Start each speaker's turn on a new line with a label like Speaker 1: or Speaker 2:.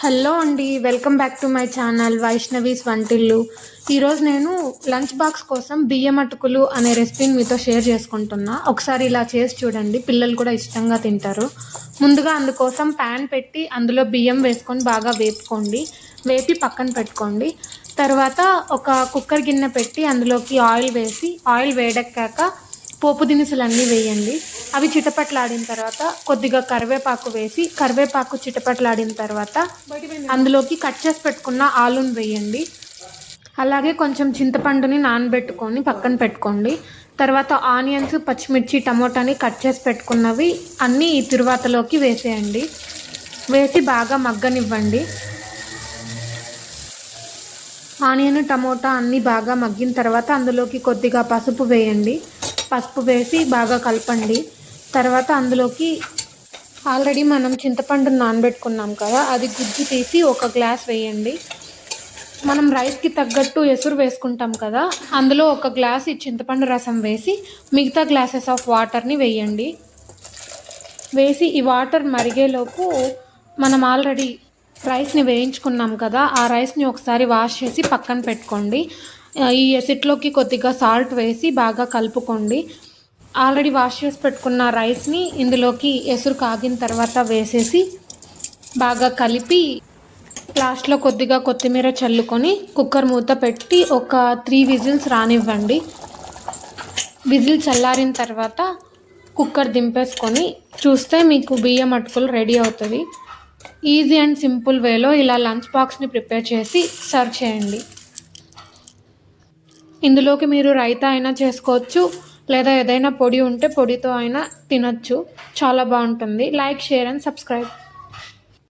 Speaker 1: Hello అండి, welcome back to my channel Vaishnavi's Vantillu. ఈరోజు నేను లంచ్ బాక్స్ కోసం బియ్యం అటుకులు అనే రెసిపీని మీతో షేర్ చేసుకుంటున్నా. ఒకసారి ఇలా చేసి చూడండి, పిల్లలు కూడా ఇష్టంగా తింటారు. ముందుగా అందుకోసం ప్యాన్ పెట్టి అందులో బియ్యం వేసుకొని బాగా వేపి పక్కన పెట్టుకోండి. తర్వాత ఒక కుక్కర్ గిన్నె పెట్టి అందులోకి ఆయిల్ వేసి ఆయిల్ వేడెక్కాక పోపు దినుసులన్నీ వేయండి. అవి చిటపట్లాడిన తర్వాత కొద్దిగా కరివేపాకు వేసి కరివేపాకు చిటపట్లాడిన తర్వాత అందులోకి కట్ చేసి పెట్టుకున్న ఆలుని వేయండి. అలాగే కొంచెం చింతపండుని నానబెట్టుకొని పక్కన పెట్టుకోండి. తర్వాత ఆనియన్స్, పచ్చిమిర్చి, టమోటాని కట్ చేసి పెట్టుకున్నవి అన్నీ ఈ తిరువాతలోకి వేసేయండి. వేసి బాగా మగ్గనివ్వండి. ఆనియన్, టమోటా అన్నీ బాగా మగ్గిన తర్వాత అందులోకి కొద్దిగా పసుపు వేయండి. పసుపు వేసి బాగా కలపండి. తర్వాత అందులోకి ఆల్రెడీ మనం చింతపండుని నానబెట్టుకున్నాం కదా, అది గుజ్జు తీసి ఒక గ్లాస్ వేయండి. మనం రైస్కి తగ్గట్టు ఎసురు వేసుకుంటాం కదా, అందులో ఒక గ్లాస్ ఈ చింతపండు రసం వేసి మిగతా గ్లాసెస్ ఆఫ్ వాటర్ని వేయండి. వేసి ఈ వాటర్ మరిగేలోపు మనం ఆల్రెడీ రైస్ని వేయించుకున్నాం కదా, ఆ రైస్ని ఒకసారి వాష్ చేసి పక్కన పెట్టుకోండి. ఈ ఎసిట్లోకి కొద్దిగా సాల్ట్ వేసి బాగా కలుపుకోండి. ఆల్రెడీ వాష్ చేసి పెట్టుకున్న రైస్ని ఇందులోకి ఎసురు కాగిన తర్వాత వేసేసి బాగా కలిపి లాస్ట్లో కొద్దిగా కొత్తిమీర చల్లుకొని కుక్కర్ మూత పెట్టి ఒక 3 విజిల్స్ రానివ్వండి. విజిల్ చల్లారిన తర్వాత కుక్కర్ దింపేసుకొని చూస్తే మీకు బియ్యం అటుకులు రెడీ అవుతుంది. ఈజీ అండ్ సింపుల్ వేలో ఇలా లంచ్ బాక్స్ని ప్రిపేర్ చేసి సర్వ్ చేయండి. ఇందులోకి మీరు రైతా అయినా చేసుకోవచ్చు, లేదా ఏదైనా పొడి ఉంటే పొడితో అయినా తినచ్చు. చాలా బాగుంటుంది. Like, share and subscribe.